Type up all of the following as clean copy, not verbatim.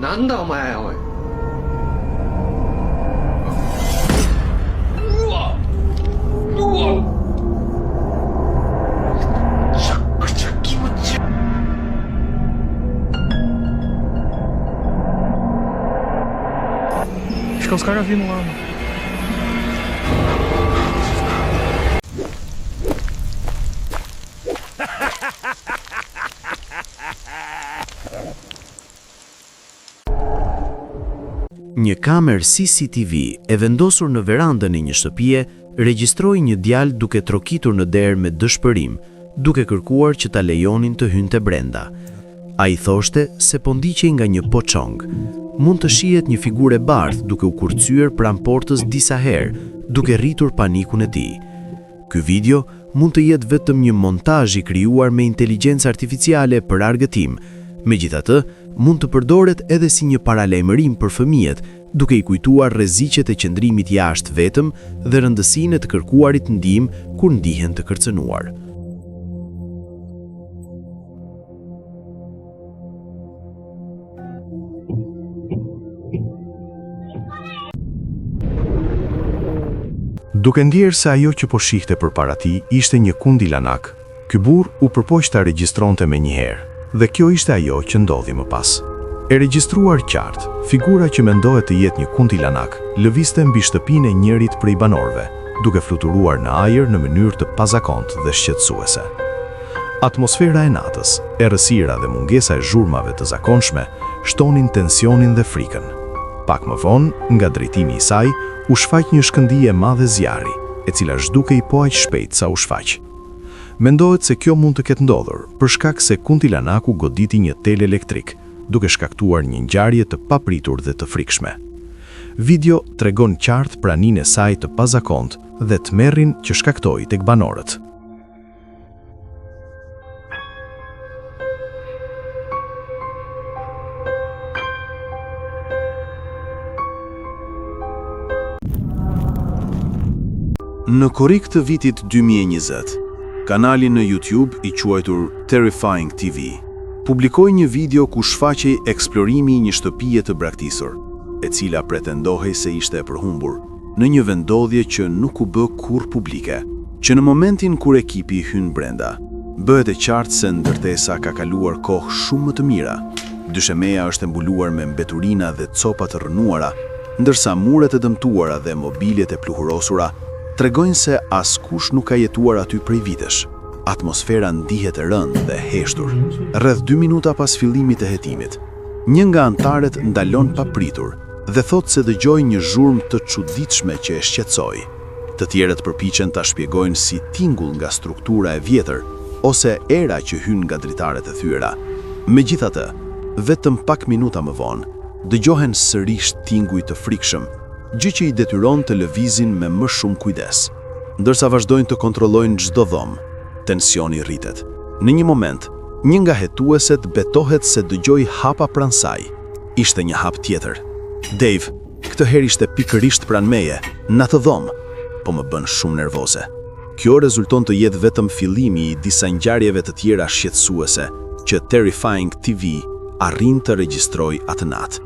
なんだお前おい。うわめちゃくちゃ気持ちいい。Acho que os caras vindo lá, mano. Një kamerë CCTV e vendosur në verandën e një shtëpie regjistroi një djalë duke trokitur në derë me dëshpërim, duke kërkuar që ta lejonin të hynte brenda. Ai thoshte se po ndiqej nga një poçong. Mund të shihet një figurë e bardhë duke u kurcyer pranë portës disa herë, duke rritur panikun e tij. Ky video mund të jetë vetëm një montazh i krijuar me inteligjencë artificiale për argëtim. Megjithatë, mund të përdoret edhe si një paralajmërim për fëmijët, duke i kujtuar rreziqet e qëndrimit jashtë vetëm dhe rëndësinë e të kërkuarit ndihmë kur ndihen të kërcënuar. Duke ndjerë se ajo që po shihte përpara tij ishte një kundilanak, ky burr u përpoq ta regjistronte menjëherë, dhe kjo ishte ajo që ndodhi më pas. E regjistruar qartë, figura që mendohet të jetë një kundilanak lëvizte mbi shtëpinë e njërit prej banorëve, duke fluturuar në ajër në mënyrë të pazakontë dhe shqetësuese. Atmosfera e natës, errësira dhe mungesa e zhurmave të zakonshme shtonin tensionin dhe frikën. Pak më vonë, nga drejtimi i saj, u shfaq një shkëndijë e madhe zjarri, e cila zhdukej po aq shpejt sa u shfaq. Mendohet se kjo mund të ketë ndodhur për shkak se kuntilanaku goditi një tel elektrik, duke shkaktuar një ngjarje të papritur dhe të frikshme. Video tregon qartë praninë e saj të pazakontë dhe tmerrin që shkaktoi tek banorët. Në korrik të vitit 2020, kanali në YouTube i quajtur Terrifying TV publikoi një video ku shfaqej eksplorimi i një shtëpie të braktisur, e cila pretendohej se ishte e përhumbur, në një vendodhje që nuk u bë kurrë publike, që në momentin kur ekipi hyn brenda, bëhet e qartë se ndërtesa ka kaluar kohë shumë më të mira. Dyshemeja është mbuluar me mbeturina dhe copa të rënuara, ndërsa muret e dëmtuara dhe mobiljet e pluhurosura tregojnë se askush nuk ka jetuar aty prej vitesh. Atmosfera ndihet e rëndë dhe heshtur. Rreth 2 minuta pas fillimit të hetimit, një nga antarët ndalon papritur dhe thot se dëgjoi një zhurmë të çuditshme që e shqetësoi. Të tjerët përpiqen ta shpjegojnë si tingull nga struktura e vjetër ose era që hyn nga dritaret e thyera. Megjithatë, vetëm pak minuta më vonë, dëgjohen sërish tinguj të frikshëm, gjë që i detyron të lëvizin me më shumë kujdes. Ndërsa vazhdojnë të kontrollojnë çdo dhomë, tensioni rritet. Në një moment, një nga hetueset betohet se dëgjoi hapa pranë saj. Ishte një hap tjetër. Dave, këtë herë ishte pikërisht pranë meje, në atë dhomë, po më bën shumë nervoze. Kjo rezulton të jetë vetëm fillimi i disa ngjarjeve të tjera shqetësuese që Terrifying TV arrin të regjistrojë atë natë.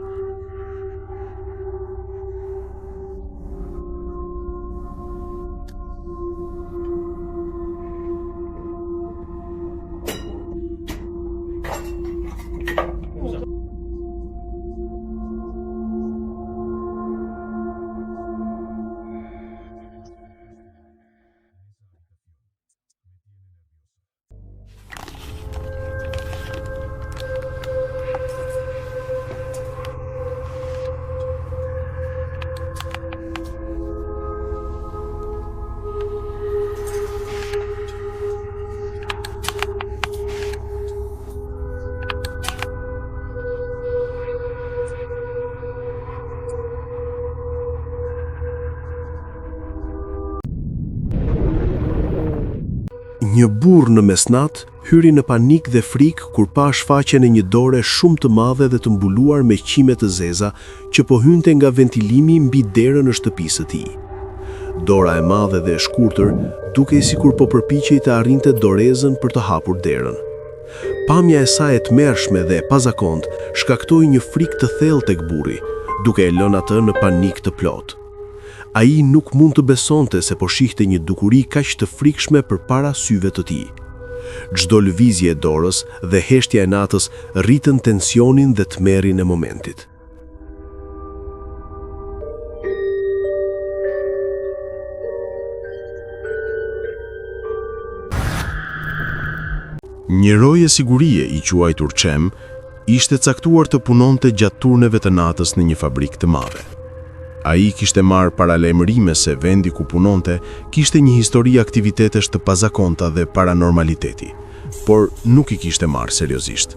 Një burr në mesnat hyri në panik dhe frikë kur pa shfaqjen e një dore shumë të madhe dhe të mbuluar me qime të zeza që po hynte nga ventilimi mbi derën e shtëpisë së tij. Dora e madhe dhe e shkurtër dukej sikur po përpiqej të arrinte dorezën për të hapur derën. Pamja e saj e tmerrshme dhe e pazakontë shkaktoi një frikë të thellë tek burri, duke e lënë atë në panik të plotë. Ai nuk mund të besonte se po shihte një dukuri kaq të frikshme përpara syve të tij. Çdo lëvizje e dorës dhe heshtja e natës rritën tensionin dhe tmerrin e momentit. Një roje sigurie i quajtur Cem ishte caktuar të punonte gjatë turneve të natës në një fabrikë të madhe. Ai kishte marrë paralajmërime se vendi ku punonte kishte një histori aktivitetesh të pazakonta dhe paranormaliteti, por nuk i kishte marrë seriozisht.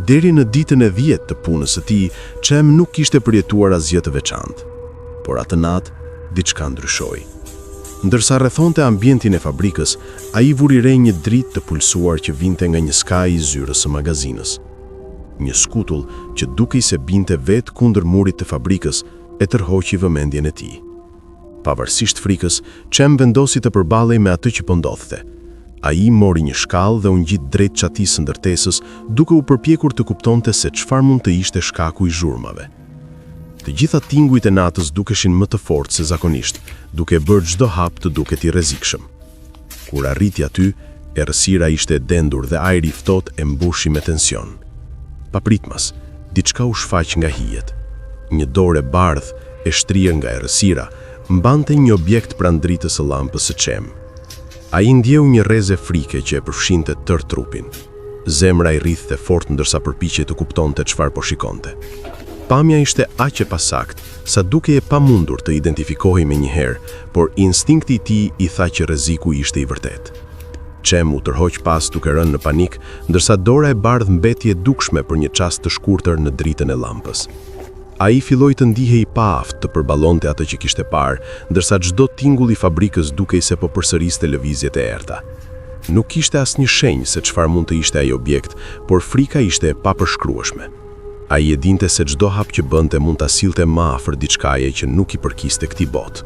Deri në ditën e 10 të punës së tij, Cem nuk kishte përjetuar asgjë të veçantë, por atë natë diçka ndryshoi. Ndërsa rrethonte ambientin e fabrikës, ai vuri re një dritë të pulsuar që vinte nga një skaj i zyrës së magazinës. Një skutull që dukej se binte vetë kundër murit të fabrikës e tërhoqi vëmendjen e tij. Pavarësisht frikës, Cem vendosi të përballej me atë që po ndodhte. Ai mori një shkallë dhe u ngjit drejt çatisë së ndërtesës, duke u përpjekur të kuptonte se çfarë mund të ishte shkaku i zhurmave. Të gjitha tingujt e natës dukeshin më të fortë se zakonisht, duke bërë çdo hap të duket i rrezikshëm. Kur arriti aty, errësira ishte e dendur dhe ajri i ftohtë e mbushi me tension. Papritmas, diçka u shfaq nga hijet. Një dorë e bardhë e shtrirë nga errësira mbante një objekt pranë dritës së llampës së Cem. Ai ndjeu një rrezë frike që e përfshinte tërë trupin. Zemra i rrithte fort ndërsa përpiqej të kuptonte çfarë po shikonte. Pamja ishte aq e pasakt, sa duke e pamundur të identifikohej menjëherë, por instinkti i tij i tha që rreziku ishte i vërtetë. Cem u tërhoq pas duke rënë në panik, ndërsa dora e bardhë mbeti e dukshme për një çast të shkurtër në dritën e llampës. Ai filloi të ndihej i paaft të përballonte atë që kishte parë, ndërsa çdo tingull i fabrikës dukej se po përsëriste lëvizjet e errta. Nuk kishte asnjë shenjë se çfarë mund të ishte ai objekt, por frika ishte e papërshkrueshme. Ai e dinte se çdo hap që bënte mund ta sillte më afër diçkaje që nuk i përkiste këtij botë.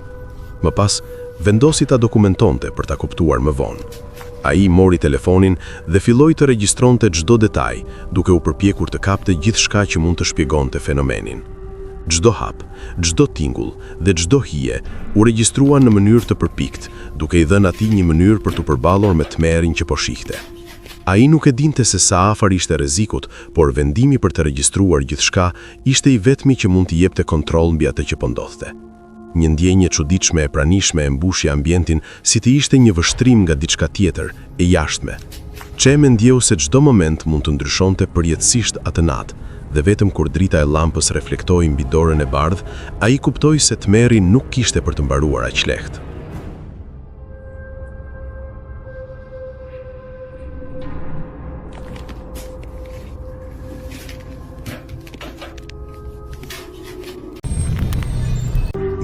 Më pas, vendosi ta dokumentonte për ta kuptuar më vonë. Ai mori telefonin dhe filloi të regjistronte çdo detaj, duke u përpjekur të kapte gjithçka që mund të shpjegonte fenomenin. Çdo hap, çdo tingull dhe çdo hije u regjistruan në mënyrë të përpikt, duke i dhënë atij një mënyrë për të përballur me tmerrin që po shihte. Ai nuk e dinte se sa afër ishte rrezikut, por vendimi për të regjistruar gjithçka ishte i vetmi që mund t'i jepte kontroll mbi atë që po ndodhte. Një ndjenjë e çuditshme e pranishme e mbushi ambientin, si të ishte një vështrim nga diçka tjetër, e jashtme. Cem ndjeu se çdo moment mund të ndryshonte përjetësisht atë natë, dhe vetëm kur drita e llampës reflektoi mbi dorën e bardhë, ai kuptoi se tmerri nuk kishte për të mbaruar aq lehtë.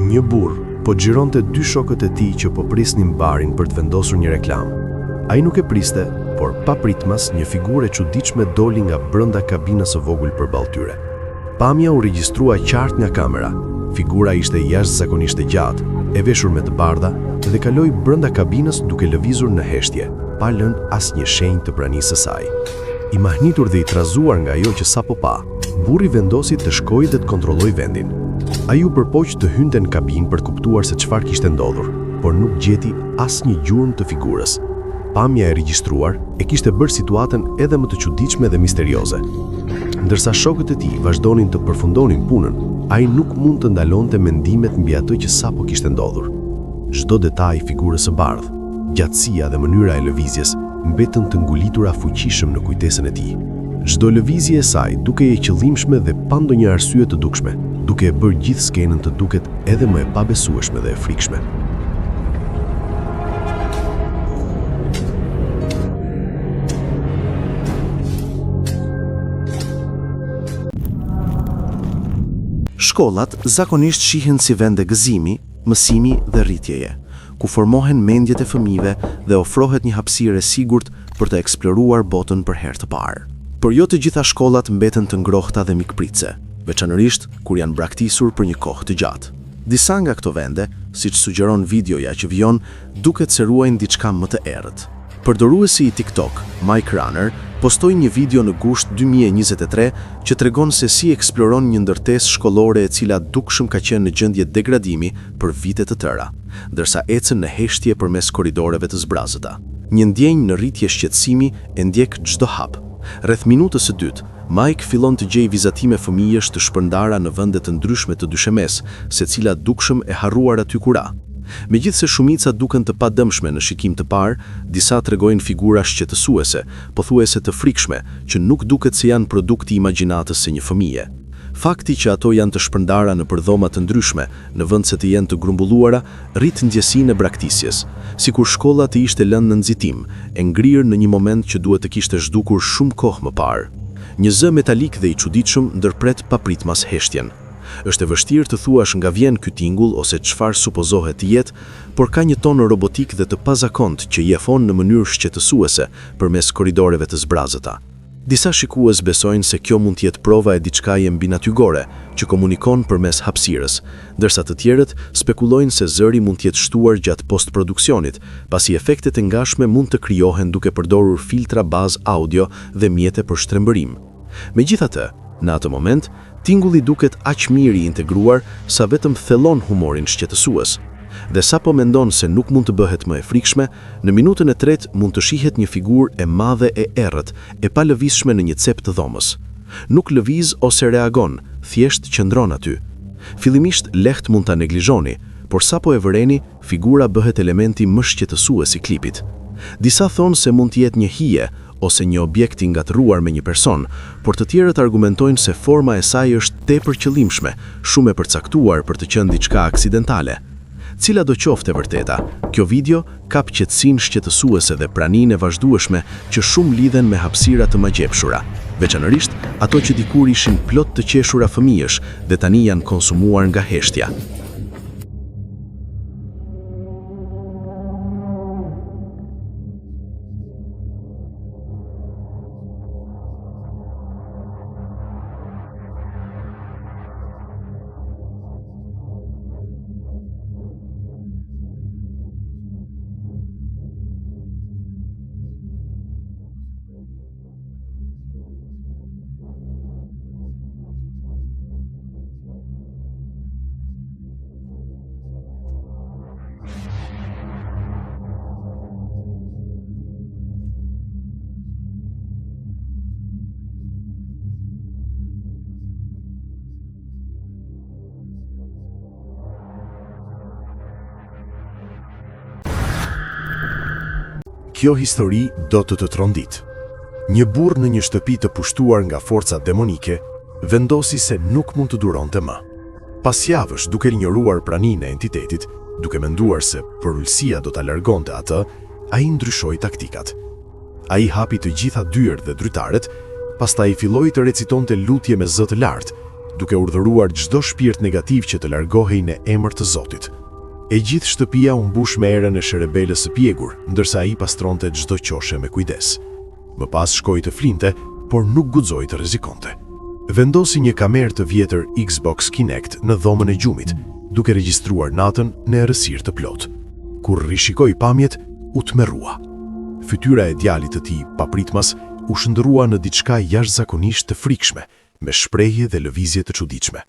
Një burr po xhironte dy shokët e tij që po prisnin barin për të vendosur një reklam. Ai nuk e priste, por papritmas një figurë e çuditshme doli nga brenda kabinës së vogël përballë tyre. Pamja u regjistrua qartë nga kamera. Figura ishte jashtëzakonisht e gjatë, e veshur me të bardha dhe kaloi brenda kabinës duke lëvizur në heshtje, pa lënë asnjë shenjë të pranisë së saj. I mahnitur dhe i trazuar nga ajo që sapo pa, burri vendosi të shkojë dhe të kontrollojë vendin. Ai u përpoq të hynte në kabinë për të kuptuar se çfarë kishte ndodhur, por nuk gjeti asnjë gjurmë të figurës. Pamja e regjistruar e kishte bërë situatën edhe më të çuditshme dhe misterioze. Ndërsa shokët e tij vazhdonin të përfundonin punën, ai nuk mund të ndalonte mendimet mbi atë që sapo kishte ndodhur. Çdo detaj i figurës së bardhë, gjatësia dhe mënyra e lëvizjes mbetën të ngulitura fuqishëm në kujtesën e tij. Çdo lëvizje e saj dukej e qëllimshme dhe pa ndonjë arsye të dukshme, duke e bërë gjithë skenën të duket edhe më e pabesueshme dhe e frikshme. Shkollat zakonisht shihen si vende gëzimi, mësimi dhe rritjeje, ku formohen mendjet e fëmijëve dhe ofrohet një hapësirë e sigurt për të eksploruar botën për herë të parë. Por jo të gjitha shkollat mbeten të ngrohta dhe mikpritëse, veçanërisht kur janë braktisur për një kohë të gjatë. Disa nga këto vende, siç sugjeron videoja që vijon, duket se ruajnë diçka më të errët. Përdoruesi i TikTok, Mike Runner, postoi një video në gusht 2023 që tregon se si eksploron një ndërtesë shkollore e cila dukshëm ka qenë në gjendje degradimi për vite të tëra, ndërsa ecën në heshtje përmes korridoreve të zbrazëta. Një ndjenjë në rritje shqetësimi e ndjek çdo hap. Rreth minutës së dytë, Mike fillon të gjej vizatime fëmijësh të shpërndara në vende të ndryshme të dyshemes, secila dukshëm e harruar aty ku ra. Megjithse shumica duken të padëmshme në shikim të parë, disa tregojnë figura shqetësuese, pothuajse të frikshme, që nuk duket se janë produkti i imagjinatës së një fëmije. Fakti që ato janë të shpërndara në dhoma të ndryshme, në vend se të jenë të grumbulluara, rrit ndjesinë e braktisjes, sikur shkolla të ishte lënë në nxitim, e ngrirë në një moment që duhet të kishte zhdukur shumë kohë më parë. Një zë metalik dhe i çuditshëm ndërpret papritmas heshtjen. Është e vështirë të thuash nga vjen ky tingull ose çfarë supozohet të jetë, por ka një tonë robotik dhe të pazakont që jefon në mënyrë shqetësuese përmes korridoreve të zbrazëta. Disa shikues besojnë se kjo mund të jetë prova e diçkaje mbinatyrore që komunikon përmes hapësirës, ndërsa të tjerët spekulojnë se zëri mund të jetë shtuar gjatë postproduksionit, pasi efektet e ngashme mund të krijohen duke përdorur filtra bazë audio dhe mjete për shtrembërim. Megjithatë, në atë moment, tingulli duket aq mirë i integruar sa vetëm thellon humorin shqetësues. Dhe sa po mendon se nuk mund të bëhet më e frikshme, në minutën e tretë mund të shihet një figurë e madhe e errët, e pa lëvizshme në një cep të dhomës. Nuk lëviz ose reagon, thjesht qëndron aty. Fillimisht lehtë mund ta neglizhoni, por sa po e vëreni, figura bëhet elementi më shqetësues i klipit. Disa thonë se mund të jetë një hije ose një objekt i ngatruar me një person, por të tjerët argumentojnë se forma e saj është tepër qëllimshme, shumë e përcaktuar për të qenë diçka aksidentale. Cila do qoftë e vërteta, kjo video kap qetësinë shqetësuese dhe praninë e vazhdueshme që shumë lidhen me hapësira të magjepshura, veçanërisht ato që dikur ishin plot të qeshura fëmijësh dhe tani janë konsumuar nga heshtja. Kjo histori do të trondit. Një burr në një shtëpi të pushtuar nga forca demonike vendosi se nuk mund të duronte më. Pas javësh duke injoruar praninë e entitetit, duke menduar se përulësia do ta largonte atë, ai ndryshoi taktikat. Ai hapi të gjitha dyert dhe drytaret, pastaj filloi të recitonte lutje me zë të lartë, duke urdhëruar çdo shpirt negativ që të largohej në emër të Zotit. E gjithë shtëpia u mbush me erën e shërebelës së pjegur, ndërsa ai pastronte çdo qoshe me kujdes. Më pas shkoi të flinte, por nuk guxoi të rrezikonte. Vendosi një kamerë të vjetër Xbox Kinect në dhomën e gjumit, duke regjistruar natën në errësirë të plotë. Kur rishikoi pamjet, u tmerrua. Fytyra e djalit të tij, papritmas, u shndrua në diçka jashtëzakonisht të frikshme, me shprehje dhe lëvizje të çuditshme.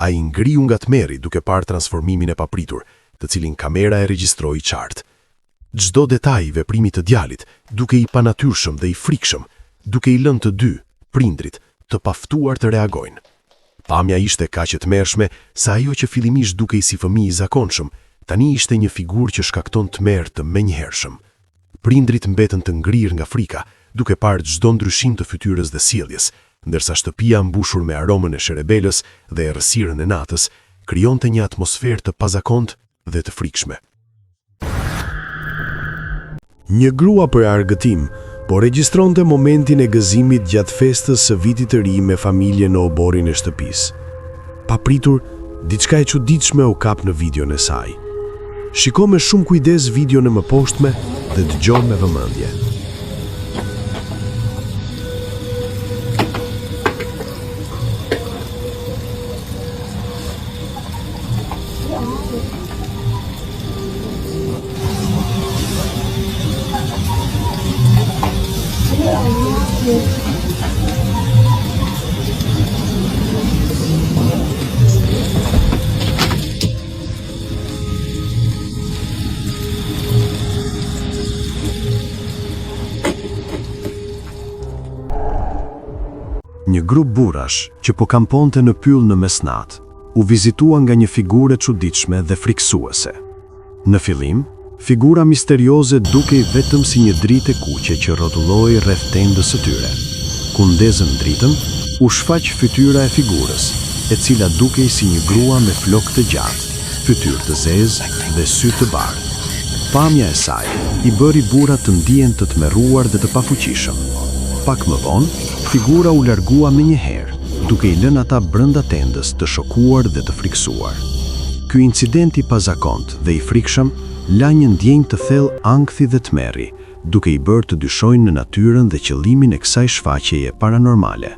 Ai ngriu nga tmerri duke parë transformimin e papritur, të cilin kamera e regjistroi qartë. Çdo detaj i veprimit të djalit, duke i panatyrshëm dhe i frikshëm, duke i lënë të dy, prindrit, të paftuar të reagojnë. Pamja ishte kaq e tmerrshme sa ajo që fillimisht dukej si fëmijë i zakonshëm, tani ishte një figurë që shkakton tmerr të menjëhershëm. Prindrit mbetën të ngrirë nga frika, duke parë çdo ndryshim të fytyrës dhe sjelljes, ndërsa shtëpia mbushur me aromën e shërebelës dhe errësirën e natës krijonte një atmosferë të pazakontë dhe të frikshme. Një grua për argëtim, po regjistronte momentin e gëzimit gjatë festës së vitit të ri me familje në oborin e shtëpisë. Papritur, diçka e çuditshme u kap në videon e saj. Shiko me shumë kujdes videon e mëposhtme dhe dëgjo me vëmendje. Një grup burrash që po kamponte në pyll në mesnat, u vizitua nga një figure çuditshme dhe friksuese. Në fillim, figura misterioze dukej vetëm si një dritë e kuqe që rrotulloi rreth tendës së tyre. Ku ndezën dritën, u shfaq fytyra e figurës, e cila dukej si një grua me flokë të gjatë, fytyrë të zezë dhe sy të bardhë. Pamja e saj i bëri burrat të ndihen të tmerruar dhe të pafuqishëm. Pak më vonë, figura u largua menjëherë, duke i lënë ata brenda tendës të shokuar dhe të friksuar. Ky incident i pazakont dhe i frikshëm la një ndjenjë të thellë ankthi dhe tmerri, duke i bërë të dyshojnë në natyrën dhe qëllimin e kësaj shfaqjeje paranormale.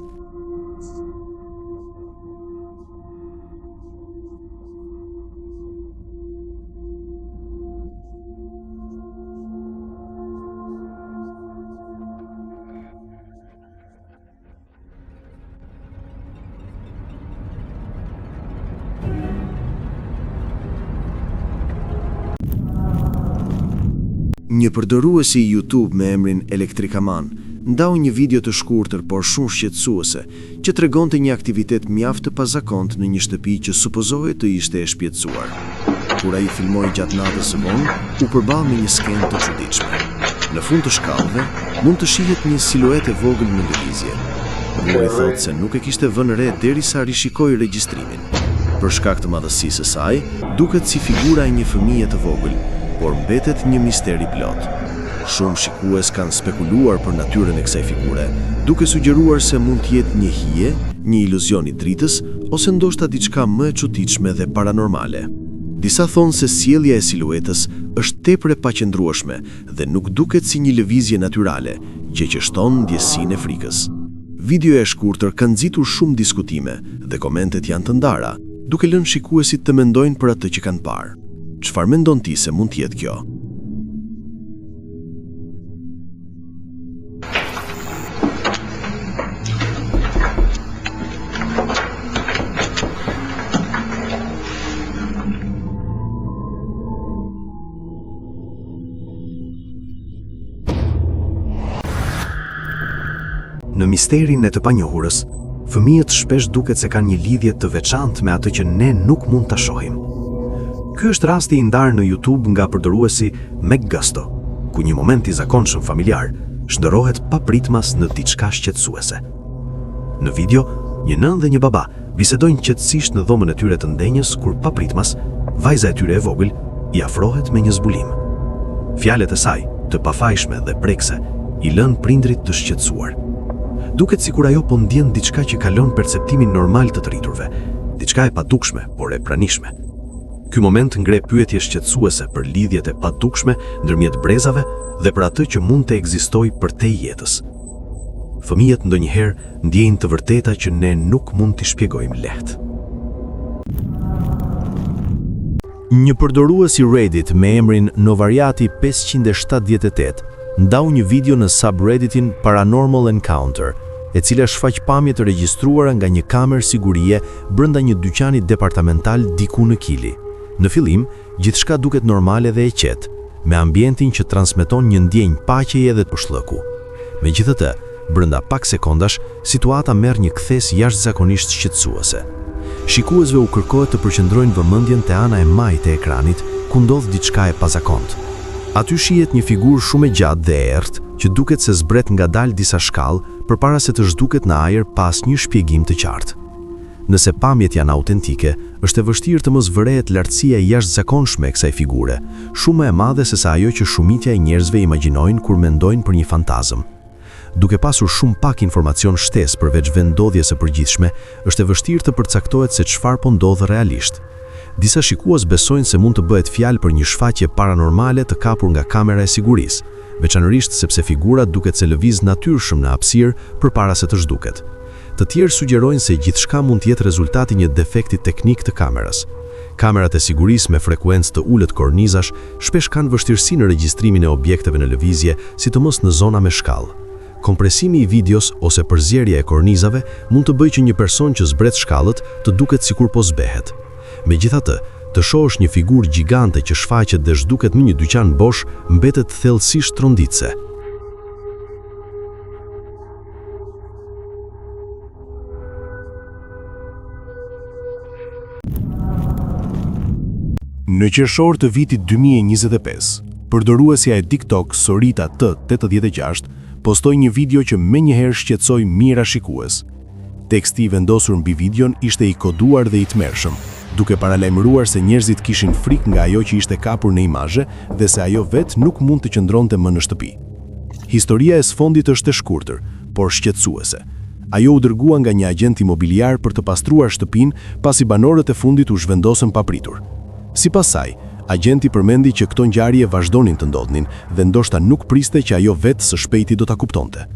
Një përdoruesi i YouTube me emrin Elektrikaman ndau një video të shkurtër por shumë shqetësuese që tregonte një aktivitet mjaft të pazakont në një shtëpi që supozohet të ishte e shpjetësuar. Kur ai filmoi gjatë natës së vonë, u përball me një skenë të çuditshme. Në fund të shkallëve mund të shihet një siluetë e vogël në lëvizje. Burri thotë se nuk e kishte vënë re derisa rishikoi regjistrimin. Për shkak të madhësisë së saj, duket si figura e një fëmije të vogël, por mbetet një misteri plot. Shumë shikues kanë spekuluar për natyrën e kësaj figure, duke sugjeruar se mund të jetë një hije, një iluzion i dritës, ose ndoshta diçka më e çuditshme dhe paranormale. Disa thonë se sjellja e siluetës është tepër e paqëndrueshme dhe nuk duket si një lëvizje natyrale, gjë që shton ndjesinë e frikës. Videoja e shkurtër ka nxitur shumë diskutime dhe komentet janë të ndara, duke lënë shikuesit të mendojnë për atë që kanë parë. Çfarë mendon ti se mund të jetë kjo? Në misterin e të panjohurës, fëmijët shpesh duket se kanë një lidhje të veçantë me atë që ne nuk mund ta shohim. Ky është rasti i ndarë në YouTube nga përdoruesi McGusto, ku një moment i zakonshëm familjar shndërrohet papritmas në diçka shqetësuese. Në video, një nënë dhe një baba bisedojnë qetësisht në dhomën e tyre të ndenjës kur papritmas, vajza e tyre e vogël, i afrohet me një zbulim. Fjalët e saj, të pafajshme dhe prekse, i lënë prindrit të shqetësuar. Duket sikur ajo po ndjen diçka që kalon perceptimin normal të rriturve, diçka e padukshme, por e pranishme. Ky moment ngre pyetje shqetësuese për lidhjet e padukshme ndërmjet brezave dhe për atë që mund të ekzistojë përtej jetës. Fëmijët ndonjëherë ndjejnë të vërteta që ne nuk mund t'i shpjegojmë lehtë. Një përdorues i Reddit me emrin Novariati 578 ndau një video në subredditin Paranormal Encounter, e cila shfaq pamje të regjistruara nga një kamerë sigurie brenda një dyqani departamental diku në Kili. Në fillim, gjithçka duket normale dhe e qetë, me ambientin që transmeton një ndjenjë paqeje dhe të përshllëku. Megjithatë, brenda pak sekondash, situata merr një kthes jashtëzakonisht shqetësuese. Shikuesve u kërkohet të përqendrojnë vëmendjen te ana e majtë e ekranit, ku ndodh diçka e pazakontë. Aty shihet një figurë shumë e gjatë dhe e errët, që duket se zbret ngadalë disa shkallë përpara se të zhduket në ajër pas një shpjegim të qartë. Nëse pamjet janë autentike, është e vështirë të mos vërehet lartësia e jashtëzakonshme e kësaj figure, shumë e madhe se sa ajo që shumitja e njerëzve imagjinojnë kur mendojnë për një fantazëm. Duke pasur shumë pak informacion shtesë përveç vendodhjes së përgjithshme, është e vështirë të përcaktohet se çfarë po ndodh realisht. Disa shikues besojnë se mund të bëhet fjalë për një shfaqje paranormale të kapur nga kamera e sigurisë, veçanërisht sepse figura duket se lëviz natyrshëm në hapësirë përpara se të zhduket. Të tjerë sugjerojnë se gjithçka mund të jetë rezultati një defekti teknik të kamerës. Kamerat e sigurisë me frekuencë të ulët kornizash shpesh kanë vështirësi në regjistrimin e objekteve në lëvizje, sidomos në zona me shkallë. Kompresimi i videos ose përzierja e kornizave mund të bëjë që një person që zbret shkallët të duket sikur po zbehet. Megjithatë, të shohësh një figurë gjigante që shfaqet dhe zhduket në një dyqan bosh mbetet thellësisht tronditse. Në qershor të vitit 2025, përdoruesja e TikTok Sorita T86 postoi një video që menjëherë shqetësoi mijëra shikues. Teksti i vendosur mbi videon ishte i koduar dhe i tmerrshëm, duke paralajmëruar se njerëzit kishin frikë nga ajo që ishte kapur në imazhe dhe se ajo vetë nuk mund të qëndronte më në shtëpi. Historia e sfondit është e shkurtër, por shqetësuese. Ajo u dërgua nga një agent imobiliar për të pastruar shtëpinë pasi banorët e fundit u zhvendosën papritur. Sipas saj, agenti përmendi që këto ngjarje vazhdonin të ndodhnin dhe ndoshta nuk priste që ajo vetë së shpejti do ta kuptonte.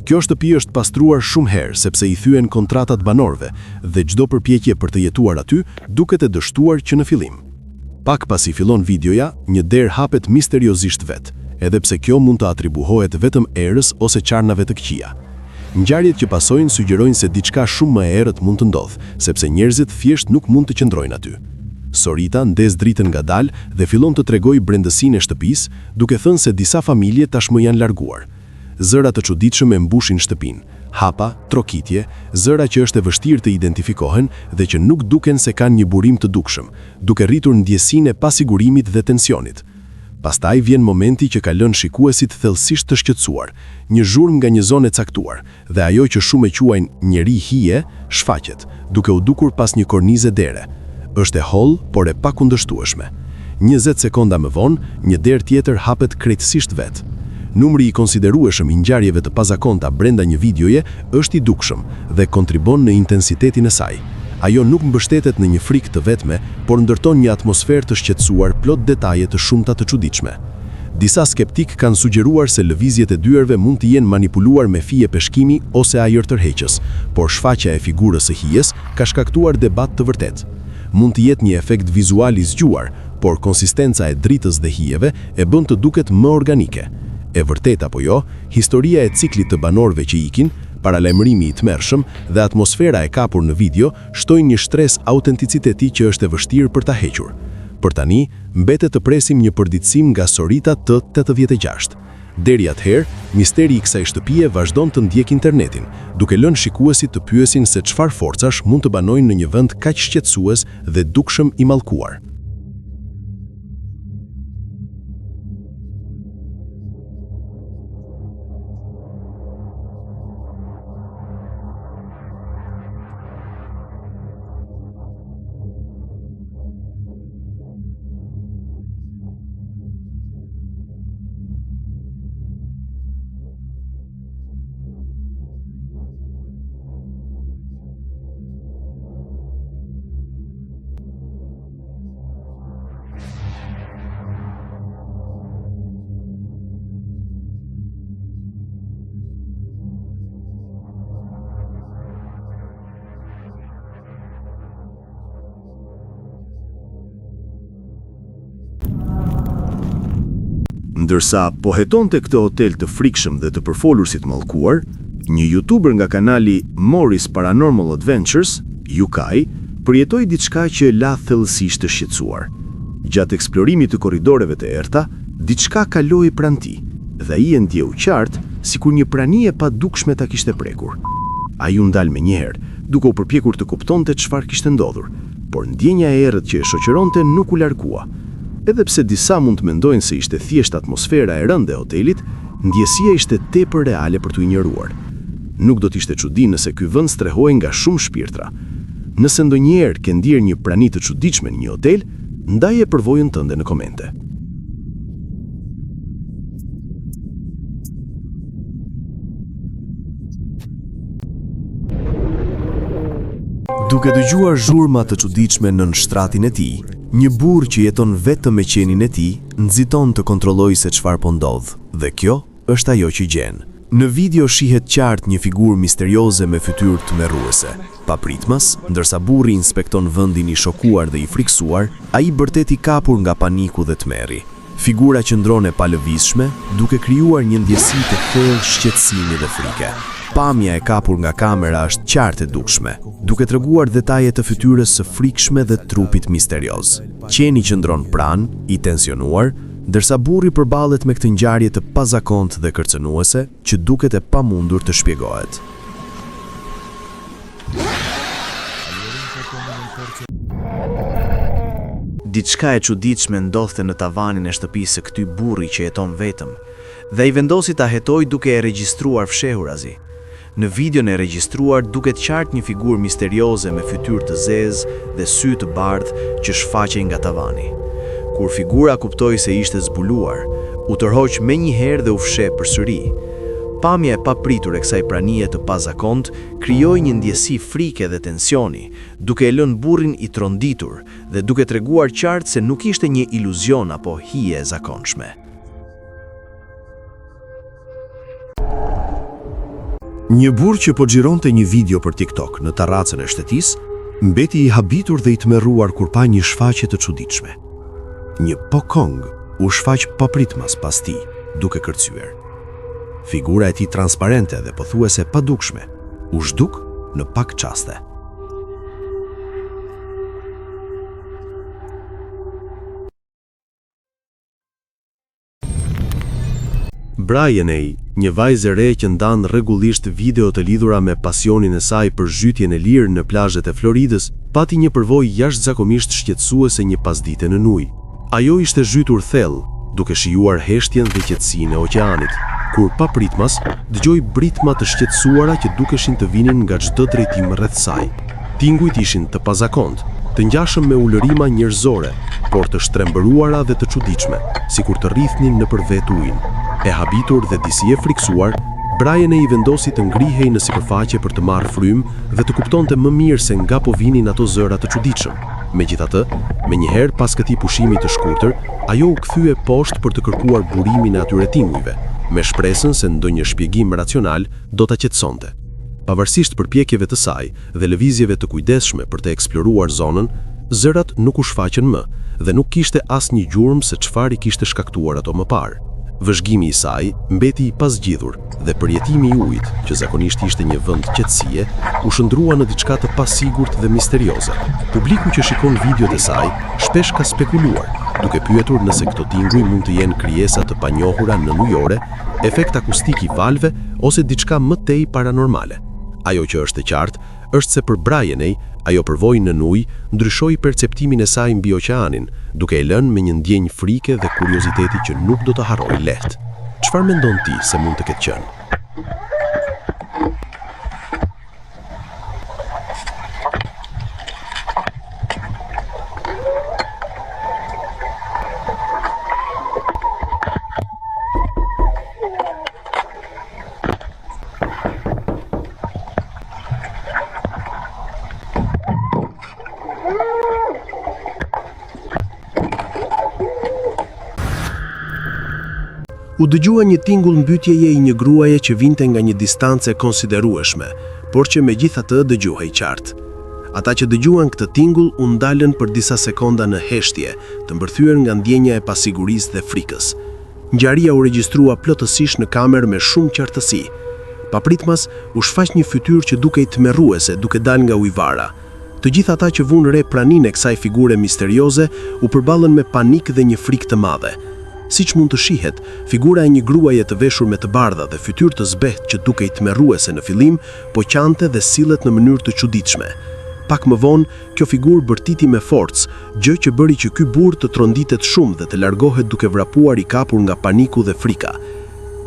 Kjo shtëpi është pastruar shumë herë sepse i thyen kontratat banorëve dhe çdo përpjekje për të jetuar aty duket e dështuar që në fillim. Pak pasi fillon videoja, një derë hapet misteriozisht vetë, edhe pse kjo mund të atribuohet vetëm erës ose qarnave të këqija. Ngjarjet që pasojnë sugjerojnë se diçka shumë më e errët mund të ndodhë, sepse njerëzit thjesht nuk mund të qëndrojnë aty. Sorita ndez dritën ngadalë dhe fillon të tregojë brendësinë e shtëpisë, duke thënë se disa familje tashmë janë larguar. Zëra të çuditshme mbushin shtëpinë, hapa, trokitje, zëra që është e vështirë të identifikohen dhe që nuk duken se kanë një burim të dukshëm, duke rritur ndjesinë e pasigurimit dhe tensionit. Pastaj vjen momenti që ka lënë shikuesit thellësisht të shqetësuar, një zhurmë nga një zonë e caktuar, dhe ajo që shumë e quajnë njeri hije, shfaqet, duke u dukur pas një kornize dere. Është e hollë, por e pakundërshtueshme. 20 sekonda më vonë, një derë tjetër hapet krejtësisht vetë. Numri i konsiderueshëm i ngjarjeve të pazakonta brenda një videoje është i dukshëm dhe kontribon në intensitetin e saj. Ajo nuk mbështetet në një frikë të vetme, por ndërton një atmosferë të shqetësuar plot detaje të shumta të çuditshme. Disa skeptik kanë sugjeruar se lëvizjet e dyerve mund të jenë manipuluar me fije peshkimi ose ajër tërheqës, por shfaqja e figurës së hijes ka shkaktuar debat të vërtetë. Mund të jetë një efekt vizual i zgjuar, por konsistenca e dritës dhe hijeve e bën të duket më organike. E vërtet apo jo, historia e ciklit të banorëve që ikin, paralajmërimi i tmerrshëm dhe atmosfera e kapur në video shtojnë një shtresë autenticiteti që është e vështirë për ta hequr. Për tani, mbetet të presim një përditësim nga Sorita T86. Deri atëherë, misteri i kësaj shtëpie vazhdon të ndjek internetin, duke lënë shikuesit të pyesin se çfarë forcash mund të banojnë në një vend kaq shqetësues dhe dukshëm i mallkuar. Ndërsa po hetonte këtë hotel të frikshëm dhe të përfolur si të mallkuar, një YouTuber nga kanali Morris Paranormal Adventures, UK, përjetoi diçka që la thellësisht të shqetësuar. Gjatë eksplorimit të korridoreve të errta, diçka kaloi pranë tij, dhe ai e ndjeu qartë sikur një prani e padukshme ta kishte prekur. Ai u ndal menjëherë, duke u përpjekur të kuptonte çfarë kishte ndodhur, por ndjenja e errët që e shoqëronte nuk u largua. Edhe pse disa mund të mendojnë se ishte thjesht atmosfera e rëndë e hotelit, ndjesia ishte tepër reale për t'u injoruar. Nuk do t'ishte çudi nëse ky vend strehoi nga shumë shpirtra. Nëse ndonjëherë ke ndier një prani të çuditshme në një hotel, ndaje përvojën tënde në komente. Duke dëgjuar zhurma të çuditshme nën shtratin e tij, një burr që jeton vetëm me qenin e tij nxiton të kontrollojë se çfarë po ndodh, dhe kjo është ajo që gjen. Në video shihet qartë një figurë misterioze me fytyrë tmerruese. Papritmas, ndërsa burri inspekton vendin i shokuar dhe i friksuar, ai bërtet i kapur nga paniku dhe tmerri. Figura qëndron e palëvizshme, duke krijuar një ndjesi të thellë shqetësimi dhe frike. Pamja e kapur nga kamera është qartë e dukshme, duke treguar detaje të fytyrës së frikshme dhe trupit misterioz. Qeni qëndron pranë, i tensionuar, ndërsa burri përballet me këtë ngjarje të pazakontë dhe kërcënuese që duket e pamundur të shpjegohet. Diçka e çuditshme ndodhte në tavanin e shtëpisë së këtij burri që jeton vetëm, dhe I vendosi ta hetojë duke e regjistruar fshehurazi. Në videon e regjistruar duket qartë një figurë misterioze me fytyrë të zezë dhe sy të bardhë që shfaqej nga tavani. Kur figura kuptoi se ishte zbuluar, u tërhoq menjëherë dhe u fsheh përsëri. Pamja e papritur e kësaj pranie të pazakont krijoi një ndjesi frike dhe tensioni, duke e lënë burrin I tronditur dhe duke treguar qartë se nuk ishte një iluzion apo hije e zakonshme. Një burr që po xhironte një video për TikTok në terracën e shtëpisë, mbeti I habitur dhe I tmerruar kur pa një shfaqje të çuditshme. Një pokong u shfaq papritmas pas tij, duke kërcyer. Figura e tij transparente dhe pothuese padukshme u zhduk në pak çaste. Brianey, një vajzë e re që ndan rregullisht video të lidhura me pasionin e saj për zhytjen e lirë në plazhet e Floridës, pati një përvojë jashtëzakonisht shqetësuese një pasdite në ujë. Ajo ishte zhytur thellë, duke shijuar heshtjen dhe qetësinë e oqeanit, kur papritmas dëgjoi britma të shqetësuara që dukeshin të vinin nga çdo drejtim rreth saj. Tingujt ishin të pazakontë, të ngjashëm me ulërima njerëzore, por të shtrembëruara dhe të çuditshme, sikur të rrithnin nëpër vet ujin. E habitur dhe disi e friksuar, Brianey I vendosi të ngrihej në sipërfaqe për të marrë frymë dhe të kuptonte më mirë se nga po vinin ato zëra të çuditshëm. Megjithatë, menjëherë pas këtij pushimi të shkurtër, ajo u kthye poshtë për të kërkuar burimin e atyre tingujve, me shpresën se ndonjë shpjegim racional do ta qetësonte. Pavarësisht përpjekjeve të saj dhe lëvizjeve të kujdesshme për të eksploruar zonën, zërat nuk u shfaqën më dhe nuk kishte asnjë gjurmë se çfarë I kishte shkaktuar ato më parë. Vëzhgimi I saj mbeti I pasgjidhur dhe përjetimi I ujit, që zakonisht ishte një vend qetësie, u shndrua në diçka të pasigurt dhe misterioze. Publiku që shikon videot e saj shpesh ka spekuluar, duke pyetur nëse këto tinguj mund të jenë krijesa të panjohura nënujore, efekt akustik I valve ose diçka më tej paranormale. Ajo që është e qartë është se për Brianey, ajo përvojë në ujë ndryshoi perceptimin e saj mbi oqeanin, duke e lënë me një ndjenjë frike dhe kurioziteti që nuk do të harrojë lehtë. Çfarë mendon ti se mund të ketë qenë? U dëgjua një tingull mbytjeje I një gruaje që vinte nga një distancë konsiderueshme, por që megjithatë dëgjohej qartë. Ata që dëgjuan këtë tingull u ndalën për disa sekonda në heshtje, të mbërthyer nga ndjenja e pasigurisë dhe frikës. Ngjarja u regjistrua plotësisht në kamerë me shumë qartësi. Papritmas u shfaq një fytyrë që dukej tmerruese duke dalë nga ujvara. Të gjithë ata që vunë re praninë e kësaj figure misterioze u përballën me panik dhe një frikë të madhe. Siç mund të shihet, figura e një gruaje të veshur me të bardha dhe fytyrë të zbehtë që dukej tmerruese në fillim, po qante dhe sillet në mënyrë të çuditshme. Pak më vonë, kjo figurë bërtiti me forcë, gjë që bëri që ky burr të tronditet shumë dhe të largohet duke vrapuar I kapur nga paniku dhe frika.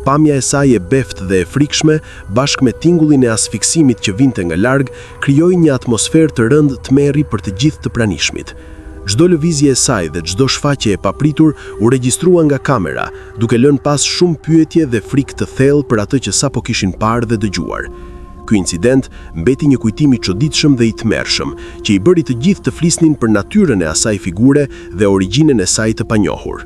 Pamja e saj e beftë dhe e frikshme, bashkë me tingullin e asfiksimit që vinte nga larg, krijoi një atmosferë të rëndë tmerri për të gjithë të pranishmit. Çdo lëvizje e saj dhe çdo shfaqje e papritur u regjistrua nga kamera, duke lënë pas shumë pyetje dhe frikë të thellë për atë që sapo kishin parë dhe dëgjuar. Ky incident mbeti një kujtim I çuditshëm dhe I tmerrshëm, që I bëri të gjithë të flisnin për natyrën e asaj figure dhe origjinën e saj të panjohur.